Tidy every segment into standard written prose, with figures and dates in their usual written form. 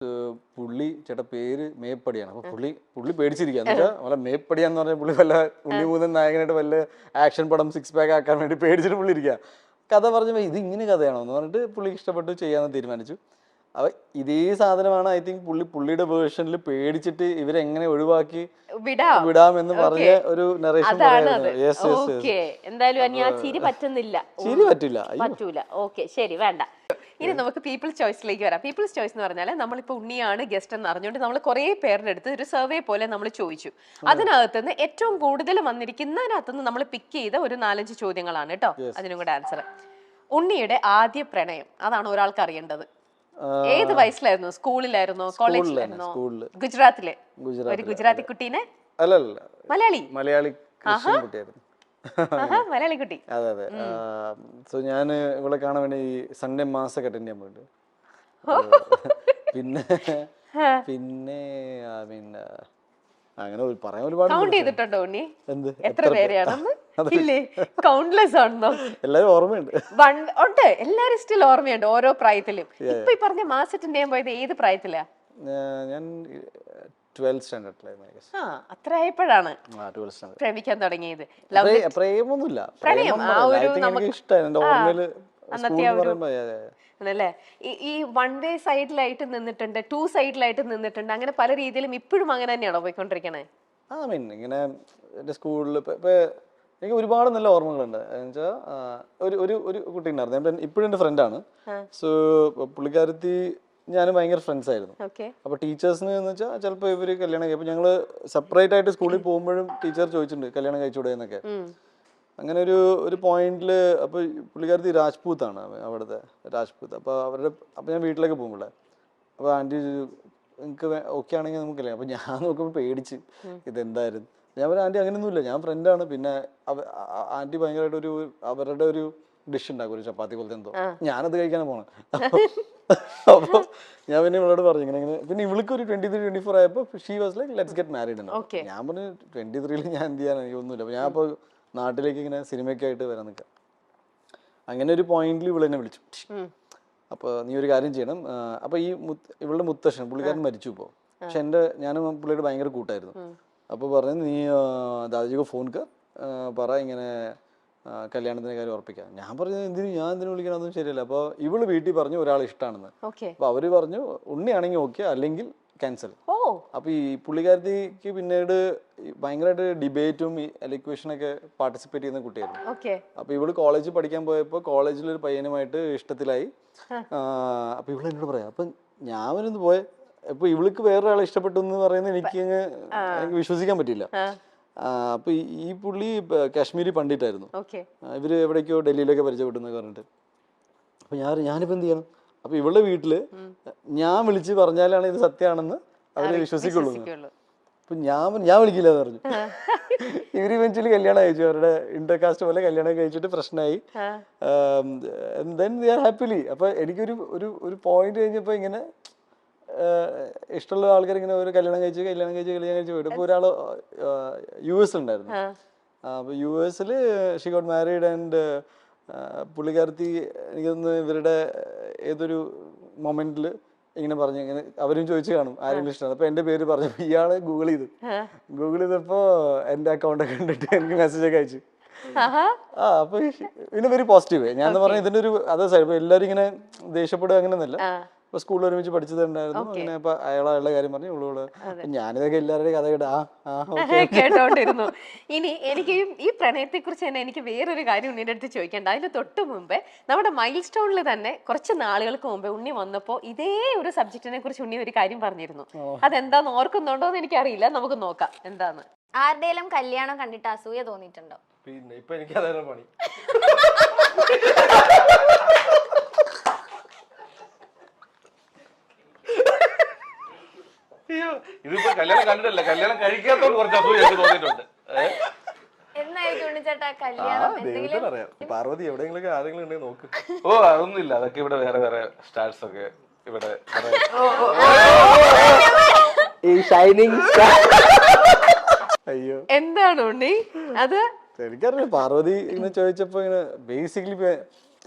പുള്ളി ചേട്ടാ പേര് മേപ്പടിയാണ്. അപ്പൊ പുള്ളി പേടിച്ചിരിക്കുക. എന്ന് വെച്ചാൽ വല്ല മേപ്പടിയാന്ന് പറഞ്ഞാൽ പുള്ളി വല്ല പുള്ളി മൂന്നൻ നായകനായിട്ട് വല്ല ആക്ഷൻ പടം 6 പാക്ക് ആക്കാൻ വേണ്ടി പേടിച്ചിട്ട് പുള്ളി ഇരിക്കുക. കഥ പറഞ്ഞപ്പോൾ ഇത് ഇങ്ങനെ കഥയാണോ എന്ന് പറഞ്ഞിട്ട് പുള്ളിക്ക് ഇഷ്ടപ്പെട്ടു, ചെയ്യാമെന്ന് തീരുമാനിച്ചു. അപ്പൊ ഇതേ സാധനമാണ് ഐ തിങ്ക് പുള്ളിയുടെ വേർഷനിൽ പേടിച്ചിട്ട് ഇവരെങ്ങനെ ഒഴിവാക്കി വിടാമെന്ന് പറഞ്ഞ ഒരു നറേഷൻ. എന്തായാലും ആ ചിരി പറ്റുന്നില്ല, ചിരി പറ്റൂല. ഓക്കെ, ശരി, വേണ്ട. ഇനി നമുക്ക് പീപ്പിൾസ് ചോയ്സിലേക്ക് വരാം. പീപ്പിൾസ് ചോയ്സ് എന്ന് പറഞ്ഞാൽ നമ്മളിപ്പോൾ ഉണ്ണിയാണ് ഗസ്റ്റ് എന്ന് അറിഞ്ഞുകൊണ്ട് നമ്മൾ കുറേ പേരുടെ അടുത്ത് ഒരു സർവേ പോലെ നമ്മൾ ചോദിച്ചു. അതിനകത്തുനിന്ന് ഏറ്റവും കൂടുതൽ വന്നിരിക്കുന്നതിനകത്തുനിന്ന് നമ്മൾ പിക്ക് ചെയ്ത ഒരു 4-5 ചോദ്യങ്ങളാണ് കേട്ടോ. അതിനും കൂടെ ആൻസർ. ഉണ്ണിയുടെ ആദ്യ പ്രണയം, അതാണ് ഒരാൾക്ക് അറിയേണ്ടത്. ഏത് വയസ്സിലായിരുന്നു? സ്കൂളിലായിരുന്നോ, കോളേജിലായിരുന്നോ? ഗുജറാത്തിലെ ഒരു ഗുജറാത്തി കുട്ടീനെ? മലയാളി മലയാളി കുട്ടി. അതെ അതെ. സോ ഞാൻ ഇവിടെ കാണാൻ വേണ്ടി സൺഡേ മാസൊക്കെ അറ്റൻഡ് ചെയ്യാൻ പോയിട്ട് പിന്നെ അങ്ങനെ പറയാൻ ഒരുപാട്. കൗണ്ട് ചെയ്തിട്ടുണ്ടോ ഉണ്ണി? എത്ര പേരെയാണെന്ന്? ഇല്ലേ, കൗണ്ട്ലെസ് ആണെന്നോ? എല്ലാരും ഓർമ്മയുണ്ട്. ഉണ്ട്, എല്ലാരും സ്റ്റിൽ ഓർമ്മയുണ്ട് ഓരോ പ്രായത്തിലും. ഇപ്പൊ ഈ പറഞ്ഞ മാസം അറ്റൻഡ് ചെയ്യാൻ പോയത് ഏത് പ്രായത്തിലാ? ഞാൻ 12th സ്റ്റാൻഡേർഡിലായിരുന്നു. അത്ര ആയപ്പോഴാണ് പ്രേമിക്കാൻ തുടങ്ങിയത്. പ്രേമൊന്നുമില്ല, പ്രണയം ആണല്ലേ. ഈ 1 വേ സൈഡിലായിട്ട് നിന്നിട്ടുണ്ട്, 2 സൈഡിലായിട്ട് നിന്നിട്ടുണ്ട്, അങ്ങനെ പല രീതിയിലും ഇപ്പോഴും അങ്ങനെ തന്നെയാണോ പോയിക്കൊണ്ടിരിക്കണേ? ഇങ്ങനെ എന്റെ സ്കൂളിൽ എനിക്ക് ഒരുപാട് നല്ല ഓർമ്മകളുണ്ട്. എന്നുവെച്ചാൽ ഒരു കുട്ടി ഉണ്ടായിരുന്നു, ഇപ്പോഴും എന്റെ ഫ്രണ്ടാണ്. സോ പുള്ളിക്കാരത്തി ഞാനും ഭയങ്കര ഫ്രണ്ട്സ് ആയിരുന്നു. അപ്പൊ ടീച്ചേഴ്സിന് എന്ന് വെച്ചാൽ ചിലപ്പോൾ ഇവര് കല്യാണം കഴിയും. ഞങ്ങൾ സെപ്പറേറ്റ് ആയിട്ട് സ്കൂളിൽ പോകുമ്പോഴും ടീച്ചർ ചോദിച്ചിട്ടുണ്ട് കല്യാണം കഴിച്ചുകൂടെ എന്നൊക്കെ. അങ്ങനെ ഒരു പോയിന്റിൽ അപ്പൊ പുള്ളിക്കാരത്തി രാജ്പൂത്താണ്, അവിടുത്തെ രാജ്പൂത്ത്. അപ്പൊ ഞാൻ വീട്ടിലേക്ക് പോകുമ്പോഴേ അപ്പൊ ആന്റി നിങ്ങൾക്ക് ഓക്കെ ആണെങ്കിൽ നമുക്ക് കല്യാണം. അപ്പൊ ഞാൻ നോക്കുമ്പോൾ പേടിച്ച് ഇതെന്തായിരുന്നു. ഞാൻ പറയാം ആന്റി അങ്ങനെയൊന്നുമില്ല, ഞാൻ ഫ്രണ്ടാണ്. പിന്നെ ആന്റി ഭയങ്കരമായിട്ട് അവരുടെ ഒരു ഡിഷ് ഉണ്ടാക്കും, ഒരു ചപ്പാത്തി പോലത്തെ എന്തോ, ഞാനത് കഴിക്കാനാണ് പോണത്. അപ്പൊ ഞാൻ പിന്നെ ഇവളോട് പറഞ്ഞു ഇങ്ങനെ. പിന്നെ ഇവൾക്ക് ഒരു 23-24 ആയപ്പോ she was like let's get married. ഞാൻ പറഞ്ഞു 23-ൽ ഞാൻ എന്ത് ചെയ്യാൻ, എനിക്ക് ഒന്നുമില്ല. അപ്പൊ ഞാൻ ഇപ്പൊ നാട്ടിലേക്ക് ഇങ്ങനെ സിനിമയൊക്കെ ആയിട്ട് വരാൻ നിൽക്കാം. അങ്ങനെ ഒരു പോയിന്റിൽ ഇവളെന്നെ വിളിച്ചു. അപ്പൊ നീ ഒരു കാര്യം ചെയ്യണം. അപ്പൊ ഇവളുടെ മുത്തശ്ശൻ പുള്ളിക്കാരൻ മരിച്ചു ഇപ്പോ. പക്ഷെ ഞാനും പുള്ളിയുടെ ഭയങ്കര കൂട്ടായിരുന്നു. അപ്പൊ പറഞ്ഞു നീ ദാദാജിക്ക് ഫോൺ പറ ഇങ്ങനെ കല്യാണത്തിന്റെ കാര്യം ഉറപ്പിക്കാം. ഞാൻ പറഞ്ഞു ഞാൻ എന്തിനു വിളിക്കണം, അതൊന്നും ശരിയല്ല. അപ്പൊ ഇവള് വീട്ടിൽ പറഞ്ഞു ഒരാൾ ഇഷ്ടമാണെന്ന്. അപ്പൊ അവര് പറഞ്ഞു ഉണ്ണിയാണെങ്കിൽ ഓക്കെ, അല്ലെങ്കിൽ ക്യാൻസൽ. അപ്പൊ ഈ പുള്ളിക്കാരത്തിക്ക് പിന്നീട് ഭയങ്കരമായിട്ട് ഡിബേറ്റും എലിക്വേഷനൊക്കെ പാർട്ടിസിപ്പേറ്റ് ചെയ്യുന്ന കുട്ടിയായിരുന്നു. അപ്പൊ ഇവള് കോളേജിൽ പഠിക്കാൻ പോയപ്പോ കോളേജിലൊരു പയ്യനുമായിട്ട് ഇഷ്ടത്തിലായി. അപ്പൊ ഇവള് എന്നോട് പറയാം, അപ്പൊ ഞാൻ വരുന്നത് പോയെ. അപ്പൊ ഇവൾക്ക് വേറൊരാളെ ഇഷ്ടപ്പെട്ടു എന്ന് പറയുന്നത് എനിക്ക് വിശ്വസിക്കാൻ പറ്റില്ല. അപ്പൊ ഈ പുള്ളി കാശ്മീരി പണ്ഡിറ്റായിരുന്നു. ഇവര് എവിടേക്കോ ഡൽഹിയിലൊക്കെ പരിചയപ്പെട്ടെന്ന് പറഞ്ഞിട്ട്. അപ്പൊ ഞാനിപ്പോ എന്ത് ചെയ്യണം? അപ്പൊ ഇവളുടെ വീട്ടില് ഞാൻ വിളിച്ച് പറഞ്ഞാലാണ് ഇത് സത്യമാണെന്ന് അവര് വിശ്വസിക്കുള്ളൂ. അപ്പൊ ഞാൻ വിളിക്കില്ല എന്ന് പറഞ്ഞു. ഇവര് ഇവൻച്വലി കല്യാണം കഴിച്ചു, അവരുടെ ഇന്റർകാസ്റ്റ് പോലെ കല്യാണം കഴിച്ചിട്ട് പ്രശ്നമായി. ഹാപ്പിലി. അപ്പൊ എനിക്കൊരു പോയിന്റ് കഴിഞ്ഞപ്പോ ഇങ്ങനെ ഇഷ്ടമുള്ള ആൾക്കാർ ഇങ്ങനെ ഒരു കല്യാണം കഴിച്ച് പോയിട്ട്. ഇപ്പൊ ഒരാള് US ഉണ്ടായിരുന്നു. അപ്പൊ US she got married and പുള്ളിക്കാരത്തി എനിക്കൊന്ന് ഇവരുടെ ഏതൊരു മൊമെന്റില് ഇങ്ങനെ പറഞ്ഞു, ഇങ്ങനെ അവരും ചോദിച്ചു കാണും ആരെങ്കിലും ഇഷ്ടമാണ്. അപ്പൊ എന്റെ പേര് പറഞ്ഞു. ഇയാള് ഗൂഗിൾ ചെയ്തപ്പോ എന്റെ അക്കൗണ്ട് ഒക്കെ കണ്ടിട്ട് എനിക്ക് മെസ്സേജ് ഒക്കെ അയച്ചു. അപ്പൊ ഇതിന് വെരി പോസിറ്റീവ്. ഞാൻ പറഞ്ഞ ഇതിന്റെ ഒരു അതേ സൈഡ്. എല്ലാരും ഇങ്ങനെ ദേഷ്യപ്പെടുക അങ്ങനെയൊന്നുമല്ല. ഇപ്പൊ സ്കൂളിൽ ഒരുമിച്ച് പഠിച്ചതുണ്ടായിരുന്നു. അങ്ങനെ ഇപ്പൊ അയാളുടെ കാര്യം പറഞ്ഞു. ഞാനിതൊക്കെ എല്ലാവരുടെയും കഥ കേട്ടോണ്ടിരുന്നു. ഇനി എനിക്ക് ഈ പ്രണയത്തെ കുറിച്ച് തന്നെ എനിക്ക് വേറൊരു കാര്യം ഉണ്ണിയുടെ അടുത്ത് ചോദിക്കേണ്ട. അതിന് തൊട്ട് മുമ്പേ നമ്മുടെ മൈൽ സ്റ്റോണിൽ തന്നെ കുറച്ച് നാളുകൾക്ക് മുമ്പേ ഉണ്ണി വന്നപ്പോ ഇതേ ഒരു സബ്ജക്റ്റിനെ കുറിച്ച് ഉണ്ണി ഒരു കാര്യം പറഞ്ഞിരുന്നു. അതെന്താന്ന് ഓർക്കുന്നുണ്ടോന്ന് എനിക്കറിയില്ല, നമുക്ക് നോക്കാം എന്താന്ന്. ആരുടെയും കല്യാണം കണ്ടിട്ട് അസൂയ തോന്നിയിട്ടുണ്ടോ? പിന്നെ ഇപ്പൊ എനിക്ക് അതാണ് പണി. ഇതിപ്പോ കല്യാണം കണ്ടിട്ടല്ല, കല്യാണം കഴിക്കാത്തോണ്ട് കുറച്ച് അസൂയ എനിക്ക് തോന്നിയിട്ടുണ്ട്. പാർവതി എവിടെയെങ്കിലും ആരെങ്കിലും ഉണ്ടെങ്കിൽ നോക്ക്. ഓ അതൊന്നുമില്ല, അതൊക്കെ ഇവിടെ വേറെ വേറെ സ്റ്റാർസ് ഒക്കെ ഇവിടെ. അയ്യോ എന്താണ് ഉണ്ണി അത്? എനിക്കറിയില്ല. പാർവതി ഇങ്ങനെ ചോദിച്ചപ്പോ ഇങ്ങനെ ബേസിക്കലി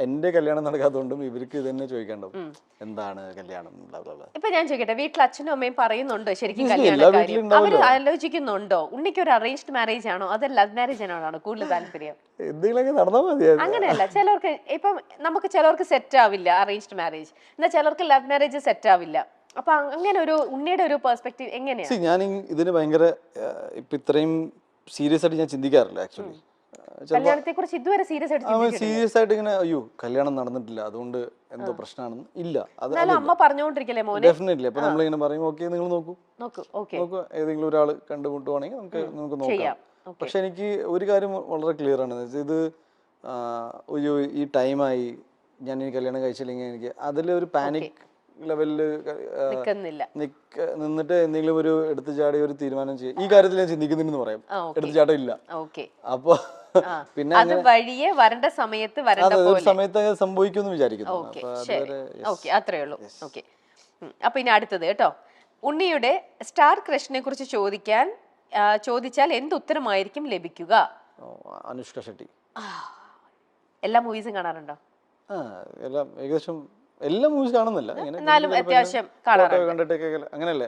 എൻ്റെ കല്യാണം നടക്കാത്തതുകൊണ്ടും ഇവർക്ക് ഇത് തന്നെ ചോദിക്കേണ്ടത് എന്താണ് കല്യാണം blah blah blah. ഇപ്പൊ ഞാൻ ചോദിക്കട്ടെ, വീട്ടിൽ അച്ഛനും അമ്മയും പറയുന്നുണ്ടോ ശരിക്കും എല്ലാ കല്യാണ വീട്ടിലും കാര്യം? ഉണ്ടാവുമല്ലോ. അവര് ആലോചിക്കുന്നുണ്ടോ ഉണ്ണിക്ക് ഒരു അറേഞ്ച്ഡ് മാരേജ് ആണോ അതോ ലവ് മാരേജ് ആണോ കൂടുതൽ താല്പര്യം? എന്തെങ്കിലുമൊക്കെ നടന്നാൽ മതിയായിരുന്നു. അങ്ങനെയല്ല, ചിലർക്ക് ഇപ്പം നമുക്ക് ചിലർക്ക് സെറ്റ് ആവില്ല അറേഞ്ച്ഡ് മാരേജ്, എന്നാൽ ചിലർക്ക് ലവ് മാരേജ് സെറ്റ് ആവില്ല. അപ്പൊ അങ്ങനെ ഒരു ഉണ്ണിയുടെ ഒരു പെർസ്പെക്റ്റീവ് എങ്ങനെയാണ്? ഞാൻ ഇതിന് ഭയങ്കര ഇപ്പൊ ഇത്രയും സീരിയസ് ആയിട്ട് ഞാൻ ചിന്തിക്കാറില്ല ആക്ച്വലി. കല്യാണത്തെ കുറിച്ച് ഇതുവരെ സീരിയസ് ആയിട്ട് സീരിയസ് ആയിട്ട് ഇങ്ങനെ അയ്യോ കല്യാണം നടന്നിട്ടില്ല അതുകൊണ്ട് എന്തോ പ്രശ്നമാണെന്ന് ഇല്ല. അത് എന്നാലും അമ്മ പറഞ്ഞുകൊണ്ടിരിക്കല്ലേ മോനെ ഡെഫിനറ്റ്ലി. അപ്പൊ നമ്മളിങ്ങനെ പറയും ഓക്കെ നിങ്ങൾ നോക്കൂ നോക്കൂ, ഓക്കെ നോക്കൂ ഏതെങ്കിലും ഒരാൾ കണ്ടുമുട്ടുവാണെങ്കിൽ നമുക്ക് നോക്കാം. ചെയ്യാം. പക്ഷെ എനിക്ക് ഒരു കാര്യം വളരെ ക്ലിയർ ആണ്, ഇത് അയ്യോ ഈ ടൈമായി ഞാൻ ഈ കല്യാണം കഴിച്ചില്ലെങ്കിൽ എനിക്ക് അതിലൊരു പാനിക് ലെവലില് നിക്കുന്നില്ല. നിന്നിട്ട് എന്തെങ്കിലും ഒരു എടുത്തു ചാടി ഒരു തീരുമാനം ചെയ്യും ഈ കാര്യത്തിൽ ഞാൻ ചിന്തിക്കുന്നുണ്ടെന്ന് പറയാം. എടുത്തു ചാട്ടം ഇല്ല. ഓക്കെ, അപ്പൊ പിന്നെ അത് വഴിയെ വരേണ്ട സമയത്ത് വരേണ്ട ഒരു പോലെ. സമയത്ത് സംഭവിക്കുമെന്ന് വിചാരിക്കുന്നു. ഓക്കെ, അപ്പൊ ശരി, അതുവരെ ഓക്കെ, അത്രേ ഉള്ളൂ. ഓക്കെ, അപ്പൊ ഇനി അടുത്തത് കേട്ടോ, ഉണ്ണിയുടെ സ്റ്റാർ ക്രഷിനെ കുറിച്ച് ചോദിച്ചാൽ എന്ത് ഉത്തരമായിരിക്കും ലഭിക്കുക? അനുഷ്ക ഷെട്ടി. എല്ലാ മൂവീസും കാണാറുണ്ടോ? എല്ലാം ഏകദേശം എല്ലാ മൂവീസ് കാണുന്നില്ല, എന്നാലും അത്യാവശ്യം കാണാറുണ്ട്. കണ്ടിട്ടൊക്കെ അങ്ങനെയല്ലേ.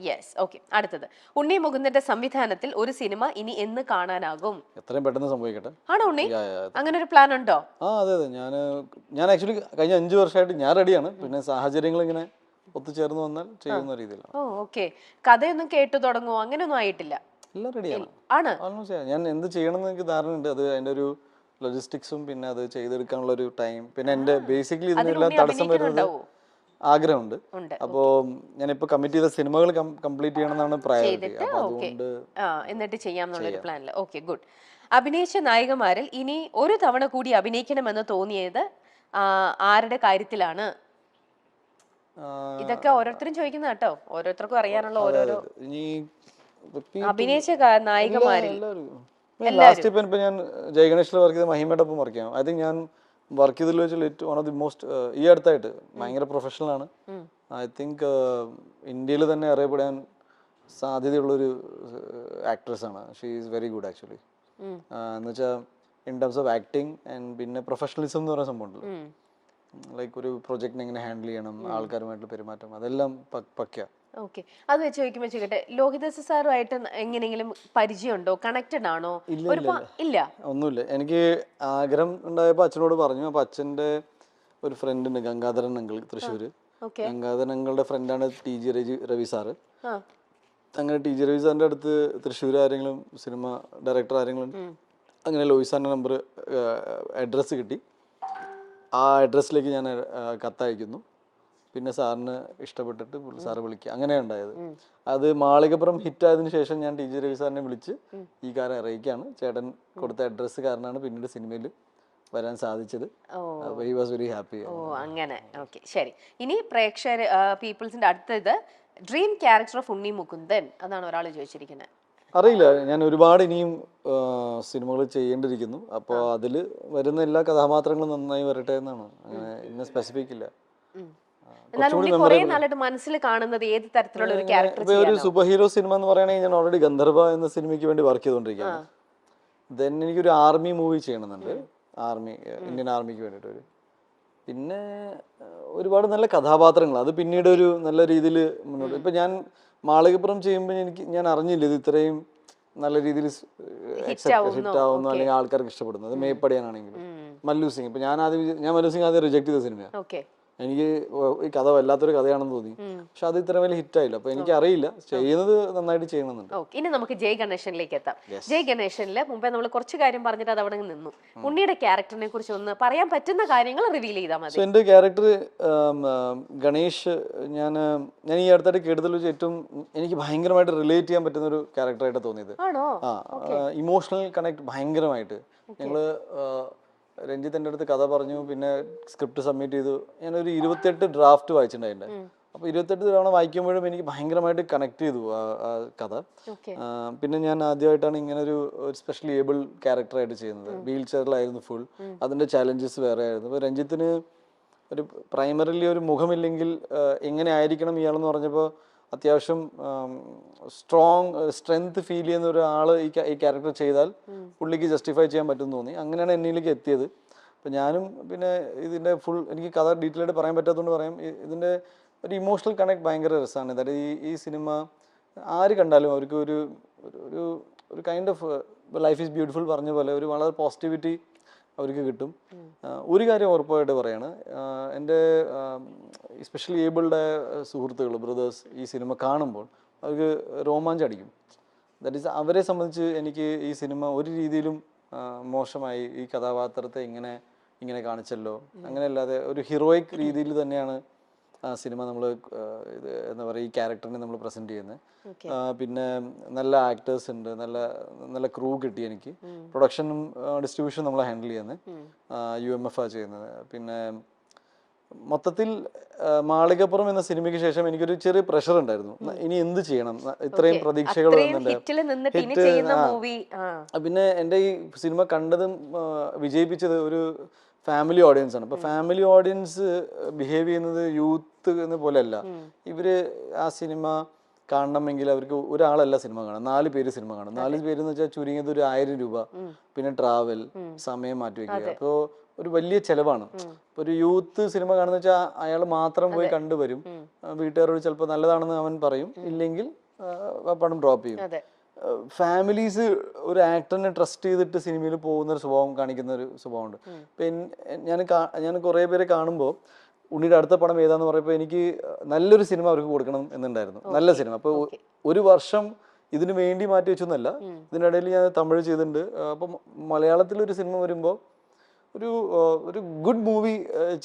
Yes, okay. അടുത്തത്, ഉണ്ണി മുകുന്ദന്റെ സംവിധാനത്തിൽ ഒരു സിനിമ ഇനി എന്ന് കാണാനാകും? എത്രയും പെട്ടെന്ന് സംഭവിക്കട്ടെ. ആണോ ഉണ്ണി? അങ്ങനെ ഒരു പ്ലാൻ ഉണ്ടോ? അതെ അതെ. ഞാൻ ആക്ച്വലി കഴിഞ്ഞ 5 വർഷമായിട്ട് ഞാൻ റെഡിയാണ്, പിന്നെ സാഹചര്യങ്ങൾ ഇങ്ങനെ ഒത്തുചേർന്ന് വന്നാൽ ചെയ്യുന്ന രീതിയിലാണ്. ഓ, ഓക്കെ. കഥയൊന്നും കേട്ടു തുടങ്ങുമോ? അങ്ങനെയൊന്നും ആയിട്ടില്ല? എല്ലാം റെഡിയാണ്. ആണ്. ഓൾമോസ്റ്റ് ഞാൻ എന്ത് ചെയ്യണം എന്ന് എനിക്ക് ധാരണയുണ്ട്. അത് അതിന്റെ ഒരു ലോജിസ്റ്റിക്സും പിന്നെ അത് ചെയ്തെടുക്കാനുള്ള ഒരു ടൈം, പിന്നെ എന്റെ ബേസിക്കലി ഇതിനെല്ലാം തടസ്സം വരുന്നത് ആഗ്രഹമുണ്ട്. അപ്പോ ഞാനിപ്പോ കമ്മിറ്റ് ചെയ്ത സിനിമകൾ കംപ്ലീറ്റ് ചെയ്യണമെന്നാണ് പ്രയോറിറ്റി. അപ്പൊ അതുകൊണ്ട് എന്നിട്ട് ചെയ്യാമെന്നുള്ള പ്ലാനില്. Okay, good. അഭിനയിച്ച നായികമാരിൽ ഇനി ഒരു തവണ കൂടി അഭിനയിക്കണമെന്ന് തോന്നിയത് ആരുടെ കാര്യത്തിലാണ്? ഇതൊക്കെ ഓരോരുത്തരും ചോദിക്കുന്ന കേട്ടോ, ഓരോരുത്തർക്കും അറിയാനുള്ള ഓരോരോ അഭിനയിച്ച നായികമാരിൽ. ലാസ്റ്റ് ഇപ്പൊ ഞാൻ ജയഗണേഷിൽ വർക്ക് ചെയ്ത മഹിമയുടെ ഒപ്പം വർക്ക് ചെയ്യാം. ഐ തിങ്ക് ഞാൻ വർക്ക് ചെയ്തതിൽ വെച്ചാൽ വൺ ഓഫ് ദി മോസ്റ്റ് ഈ അടുത്തായിട്ട് ഭയങ്കര പ്രൊഫഷണൽ ആണ്. ഐ തിങ്ക് ഇന്ത്യയിൽ തന്നെ അറിയപ്പെടാൻ സാധ്യതയുള്ളൊരു ആക്ട്രസ് ആണ്. She is very good actually. എന്ന് വെച്ചാൽ in terms of acting and പിന്നെ പ്രൊഫഷണലിസം എന്ന് പറയുന്ന സംഭവം ഉണ്ടല്ലോ, ലൈക്ക് ഒരു പ്രൊജക്റ്റിനെ എങ്ങനെ ഹാൻഡിൽ ചെയ്യണം, ആൾക്കാരുമായിട്ടുള്ള പെരുമാറ്റം, അതെല്ലാം പക്ക. ഓക്കെ, അത് വെച്ച് ചോദിക്കുമ്പോൾ ചോദിക്കട്ടെ, ലോഹിതദാസ് സാറുമായിട്ട് എങ്ങനെയെങ്കിലും പരിചയമുണ്ടോ? കണക്റ്റഡ് ആണോ? ഇല്ല, ഒന്നുമില്ല. എനിക്ക് ആഗ്രഹം ഉണ്ടായപ്പോൾ അച്ഛനോട് പറഞ്ഞു. അപ്പൊ അച്ഛൻ്റെ ഒരു ഫ്രണ്ട് ഉണ്ട്, ഗംഗാധരൻ അങ്കിൾ, തൃശ്ശൂര്. ഗംഗാധരൻ അങ്കിളുടെ ഫ്രണ്ടാണ് TG രവി സാറ്. അങ്ങനെ TG രവി സാറിന്റെ അടുത്ത് തൃശ്ശൂർ ആരെങ്കിലും സിനിമ ഡയറക്ടർ ആരെങ്കിലും, അങ്ങനെ ലോഹിത് സാറിന്റെ നമ്പർ അഡ്രസ്സ് കിട്ടി. ആ അഡ്രസ്സിലേക്ക് ഞാൻ കത്തയക്കുന്നു. പിന്നെ സാറിന് ഇഷ്ടപ്പെട്ടിട്ട് സാറ് വിളിക്കുക, അങ്ങനെയാണ് ഉണ്ടായത്. അത് മാളികപ്പുറം ഹിറ്റായതിനു ശേഷം ഞാൻ TG രവി സാറിനെ വിളിച്ച് ഈ കാര്യം അറിയിക്കുകയാണ്. ചേട്ടൻ കൊടുത്ത അഡ്രസ്സ് കാരണമാണ് പിന്നീട് സിനിമയിൽ വരാൻ സാധിച്ചത്. He was very happy. Oh, അങ്ങനെ. ഓക്കെ, ശരി. ഇനി പ്രേക്ഷകർ പീപ്പിൾസിന്റെ അടുത്തത് dream character of Unni Mukundan, അതാണ് ഒരാൾ ചോദിച്ചിരിക്കുന്നത്. അറിയില്ല, ഞാൻ ഒരുപാട് ഇനിയും സിനിമകൾ ചെയ്യേണ്ടിയിരിക്കുന്നു. അപ്പോൾ അതിൽ വരുന്ന എല്ലാ കഥാപാത്രങ്ങളും നന്നായി വരട്ടെ എന്നാണ്. അങ്ങനെ ഇന്ന സ്പെസിഫിക് ഇല്ല. മനസ്സിൽ കാണുന്നത് ഏത് തരത്തിലുള്ള ഒരു ക്യാരക്ടർ? ഒരു സൂപ്പർ ഹീറോ സിനിമ എന്ന് പറയുകയാണെങ്കിൽ ഞാൻ ഓൾറെഡി ഗന്ധർവ എന്ന സിനിമയ്ക്ക് വേണ്ടി വർക്ക് ചെയ്തുകൊണ്ടിരിക്കുകയാണ്. ദെൻ എനിക്കൊരു ആർമി മൂവി ചെയ്യണമെന്നുണ്ട്, ഇന്ത്യൻ ആർമിക്ക് വേണ്ടിയിട്ട്. പിന്നെ ഒരുപാട് നല്ല കഥാപാത്രങ്ങൾ, അത് പിന്നീട് ഒരു നല്ല രീതിയിൽ മുന്നോട്ട്. ഇപ്പൊ ഞാൻ മാളികപ്പുറം ചെയ്യുമ്പോൾ ഞാൻ അറിഞ്ഞില്ല ഇത് ഇത്രയും നല്ല രീതിയിൽ ഹിറ്റ് ആവുന്നു അല്ലെങ്കിൽ ആൾക്കാർക്ക് ഇഷ്ടപ്പെടുന്നു. അത് മേപ്പടിയാനാണെങ്കിലും മല്ലു സിംഗ്. ഇപ്പൊ ഞാൻ മല്ലു സിംഗ് ആദ്യം റിജക്ട് ചെയ്ത സിനിമയാണ്. എനിക്ക് ഈ കഥ വല്ലാത്തൊരു കഥയാണെന്ന് തോന്നി, പക്ഷെ അത് ഇത്ര വലിയ ഹിറ്റ് ആയില്ല. അപ്പൊ എനിക്ക് അറിയില്ല, ചെയ്യുന്നത് നന്നായിട്ട് ചെയ്യണമെന്നുണ്ട്. ഇനി നമുക്ക് ജയ് ഗണേശനിലേക്ക് എത്താം. ജയ് ഗണേശനില് മുമ്പേ നമ്മൾ കുറച്ച് കാര്യം പറഞ്ഞിട്ട് അത് അവിടെ നിന്നു. ഉണ്ണിയുടെ ക്യാരക്ടറിനെ കുറിച്ച് ഒന്ന് പറയാൻ പറ്റുന്ന കാര്യങ്ങൾ റിവീൽ ചെയ്താൽ മതി. എന്റെ ക്യാരക്ടർ ഗണേഷ്, ഞാൻ ഈ അടുത്തായിട്ട് കേട്ടതിൽ വെച്ച് ഏറ്റവും എനിക്ക് ഭയങ്കരമായിട്ട് റിലേറ്റ് ചെയ്യാൻ പറ്റുന്ന ഒരു ക്യാരക്ടറായിട്ട് തോന്നിയത്. ഇമോഷണൽ കണക്ട് ഭയങ്കരമായിട്ട്. ഞങ്ങള് രഞ്ജിത്ത് എൻ്റെ അടുത്ത് കഥ പറഞ്ഞു, പിന്നെ സ്ക്രിപ്റ്റ് സബ്മിറ്റ് ചെയ്തു. ഞാനൊരു 28 ഡ്രാഫ്റ്റ് വായിച്ചിട്ടുണ്ടായിരുന്നു. അപ്പോൾ 28 തവണ വായിക്കുമ്പോഴും എനിക്ക് ഭയങ്കരമായിട്ട് കണക്ട് ചെയ്തു ആ കഥ. പിന്നെ ഞാൻ ആദ്യമായിട്ടാണ് ഇങ്ങനെ ഒരു സ്പെഷ്യലി ഏബിൾ ക്യാരക്ടറായിട്ട് ചെയ്യുന്നത്. വീൽ ചെയറിലായിരുന്നു ഫുൾ, അതിൻ്റെ ചാലഞ്ചസ് വേറെ ആയിരുന്നു. അപ്പോൾ രഞ്ജിത്തിന് ഒരു പ്രൈമറിലി ഒരു മുഖമില്ലെങ്കിൽ എങ്ങനെ ആയിരിക്കണം ഇയാളെന്ന് പറഞ്ഞപ്പോൾ അത്യാവശ്യം സ്ട്രെങ്ത് ഫീൽ ചെയ്യുന്ന ഒരാൾ ഈ ക്യാരക്ടർ ചെയ്താൽ പുള്ളിക്ക് ജസ്റ്റിഫൈ ചെയ്യാൻ പറ്റുമെന്ന് തോന്നി. അങ്ങനെയാണ് എന്നിലേക്ക് എത്തിയത്. അപ്പം ഞാനും പിന്നെ ഇതിൻ്റെ ഫുൾ എനിക്ക് കഥ ഡീറ്റെയിൽ ആയിട്ട് പറയാൻ പറ്റാത്തതുകൊണ്ട് പറയാം, ഇതിൻ്റെ ഒരു ഇമോഷണൽ കണക്ട് ഭയങ്കര രസമാണ്. അതായത് ഈ സിനിമ ആര് കണ്ടാലും അവർക്ക് ഒരു ഒരു ഒരു kind of life is beautiful പറഞ്ഞ പോലെ ഒരു വളരെ പോസിറ്റിവിറ്റി അവർക്ക് കിട്ടും. ഒരു കാര്യം ഉറപ്പായിട്ട് പറയാണ്, എൻ്റെ സ്പെഷ്യലി ഏബിൾഡ് സുഹൃത്തുക്കൾ, ബ്രദേഴ്സ് ഈ സിനിമ കാണുമ്പോൾ അവർക്ക് രോമാഞ്ചടിക്കും. ദാറ്റ് ഈസ് അവരെ സംബന്ധിച്ച് എനിക്ക് ഈ സിനിമ ഒരു രീതിയിലും മോശമായി ഈ കഥാപാത്രത്തെ ഇങ്ങനെ കാണിച്ചല്ലോ അങ്ങനെയല്ലാതെ ഒരു ഹീറോയിക് രീതിയിൽ തന്നെയാണ് ആ സിനിമ നമ്മൾ ഇത് എന്താ പറയുക ഈ ക്യാരക്ടറിനെ നമ്മൾ പ്രസന്റ് ചെയ്യുന്നത്. പിന്നെ നല്ല ആക്ടേഴ്സ് ഉണ്ട്, നല്ല നല്ല ക്രൂ കിട്ടി എനിക്ക്. പ്രൊഡക്ഷനും ഡിസ്ട്രിബ്യൂഷനും നമ്മൾ ഹാൻഡിൽ ചെയ്യുന്നത് UMF ആ ചെയ്യുന്നത്. പിന്നെ മൊത്തത്തിൽ മാളികപ്പുറം എന്ന സിനിമയ്ക്ക് ശേഷം എനിക്കൊരു ചെറിയ പ്രഷർ ഉണ്ടായിരുന്നു, ഇനി എന്ത് ചെയ്യണം, ഇത്രയും പ്രതീക്ഷകൾ പിന്നെ എൻ്റെ ഈ സിനിമ കണ്ടതും വിജയിപ്പിച്ചത് ഒരു ഫാമിലി ഓഡിയൻസ് ആണ്. അപ്പൊ ഫാമിലി ഓഡിയൻസ് ബിഹേവ് ചെയ്യുന്നത് യൂത്ത് എന്ന പോലെയല്ല. ഇവര് ആ സിനിമ കാണണമെങ്കിൽ അവർക്ക് ഒരാളല്ല സിനിമ കാണാം, 4 പേര് സിനിമ കാണും. 4 പേര് എന്ന് വെച്ചാൽ ചുരുങ്ങിയത് ഒരു 1000 രൂപ, പിന്നെ ട്രാവൽ, സമയം മാറ്റി വെക്കുക. അപ്പോൾ ഒരു വലിയ ചെലവാണ്. ഇപ്പൊ ഒരു യൂത്ത് സിനിമ കാണുന്ന വെച്ചാൽ അയാൾ മാത്രം പോയി കണ്ടുവരും, വീട്ടുകാരോട് ചിലപ്പോൾ നല്ലതാണെന്ന് അവൻ പറയും, ഇല്ലെങ്കിൽ പണം ഡ്രോപ്പ് ചെയ്യും. ഫാമിലീസ് ഒരു ആക്ടറിനെ ട്രസ്റ്റ് ചെയ്തിട്ട് സിനിമയിൽ പോകുന്ന ഒരു സ്വഭാവം കാണിക്കുന്ന ഒരു സ്വഭാവമുണ്ട്. ഞാൻ കുറേ പേരെ കാണുമ്പോൾ ഉണ്ണിയുടെ അടുത്ത പടം ഏതാന്ന് പറയുമ്പോൾ എനിക്ക് നല്ലൊരു സിനിമ അവർക്ക് കൊടുക്കണം എന്നുണ്ടായിരുന്നു, നല്ല സിനിമ. അപ്പോൾ ഒരു വർഷം ഇതിനു വേണ്ടി മാറ്റി വെച്ചൊന്നുമല്ല, ഇതിനിടയിൽ ഞാൻ തമിഴ് ചെയ്തിട്ടുണ്ട്. അപ്പം മലയാളത്തിലൊരു സിനിമ വരുമ്പോൾ ഒരു ഗുഡ് മൂവി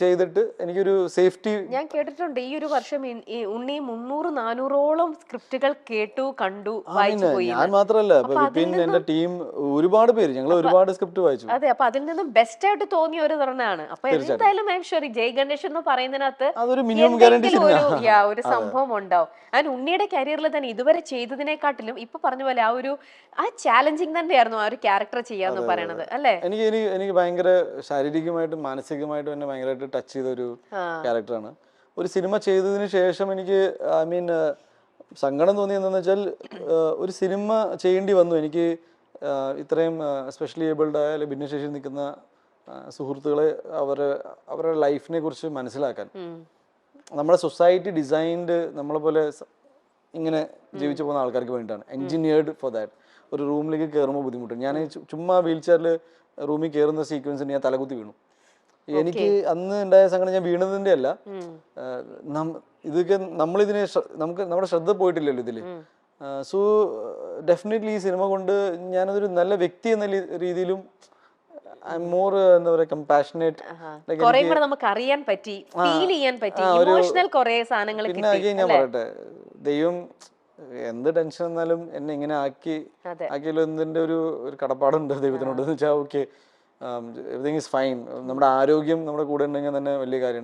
ചെയ്തിട്ട് എനിക്കൊരു സേഫ്റ്റി. ഞാൻ കേട്ടിട്ടുണ്ട് ഈ ഒരു വർഷം ഉണ്ണി 300-400ഓളം സ്ക്രിപ്റ്റുകൾ കേട്ടു, കണ്ടു, വായിച്ചു പോയി. ഞാൻ മാത്രമല്ല, പിന്നെ എന്റെ ടീം ഒരുപാട് പേര്, ഞങ്ങൾ ഒരുപാട് സ്ക്രിപ്റ്റ് വായിച്ചു. അതെ, അപ്പൊ അതിൽ നിന്നും ബെസ്റ്റ് ആയിട്ട് തോന്നിയ ഒരു തവണയാണ്. അപ്പൊ എന്തായാലും ഐ എം ഷുവർ ജയ് ഗണേഷ് എന്ന് പറയുന്നതിനകത്ത് അതൊരു മിനിമം ഗ്യാരണ്ടി ഒരു സംഭവം ഉണ്ടാവും. അതിന് ഉണ്ണിയുടെ കരിയറിൽ തന്നെ ഇതുവരെ ചെയ്തതിനെക്കാട്ടിലും ഇപ്പൊ പറഞ്ഞ പോലെ ആ ചാലഞ്ചിങ് തന്നെയായിരുന്നു ആ ഒരു ക്യാരക്ടർ ചെയ്യാന്ന് പറയണത് അല്ലേ? എനിക്ക് ഭയങ്കര ശാരീരികമായിട്ടും മാനസികമായിട്ടും എന്നെ ഭയങ്കരമായിട്ട് ടച്ച് ചെയ്ത ഒരു ക്യാരക്ടറാണ്. ഒരു സിനിമ ചെയ്തതിന് ശേഷം എനിക്ക് സങ്കടം തോന്നിയെന്ന് വെച്ചാൽ ഒരു സിനിമ ചെയ്യേണ്ടി വന്നു എനിക്ക്. ഇത്രയും സ്പെഷ്യലി ഏബിൾഡ് ആയ അല്ലെങ്കിൽ ഭിന്നശേഷി നിൽക്കുന്ന സുഹൃത്തുക്കളെ അവരുടെ ലൈഫിനെ കുറിച്ച് മനസ്സിലാക്കാൻ. നമ്മുടെ സൊസൈറ്റി ഡിസൈൻഡ് നമ്മളെ പോലെ ഇങ്ങനെ ജീവിച്ചു പോകുന്ന ആൾക്കാർക്ക് വേണ്ടിയിട്ടാണ്, എൻജിനീയർഡ് ഫോർ ദാറ്റ്. ഒരു റൂമിലേക്ക് കയറുമ്പോൾ ബുദ്ധിമുട്ടുണ്ട്. ഞാൻ ചുമ്മാ വീൽ ചെയറിൽ റൂമിൽ കയറുന്ന സീക്വൻസിന് ഞാൻ തലകുത്തി വീണു. എനിക്ക് അന്ന് ഉണ്ടായ സങ്കടം ഞാൻ വീണതിന്റെ അല്ല, ഇതൊക്കെ നമ്മളിതിനെ നമ്മുടെ ശ്രദ്ധ പോയിട്ടില്ലല്ലോ ഇതില്. സോ ഡെഫിനറ്റ്ലി ഈ സിനിമ കൊണ്ട് ഞാനതൊരു നല്ല വ്യക്തി എന്ന രീതിയിലും മോർ എന്താ പറയാ കമ്പാഷനേറ്റ്, നമുക്ക് അറിയാൻ പറ്റി, ഫീൽ ചെയ്യാൻ പറ്റി, ഇമോഷണൽ കുറേ സാധനങ്ങൾ. പിന്നെ ഞാൻ പറയട്ടെ, ദൈവം എന്ത് ടെൻഷൻ വന്നാലും എന്നെ ഇങ്ങനെ ആക്കിയല്ലോ എന്നതിന്റെ ഒരു കടപ്പാടുണ്ട് ദൈവത്തിനോട്. എന്ന് വെച്ചാൽ ഓക്കെ, എവറിങ് ഈസ് ഫൈൻ. നമ്മുടെ ആരോഗ്യം നമ്മുടെ കൂടെ ഉണ്ടെങ്കിൽ തന്നെ വലിയ കാര്യമാണ്.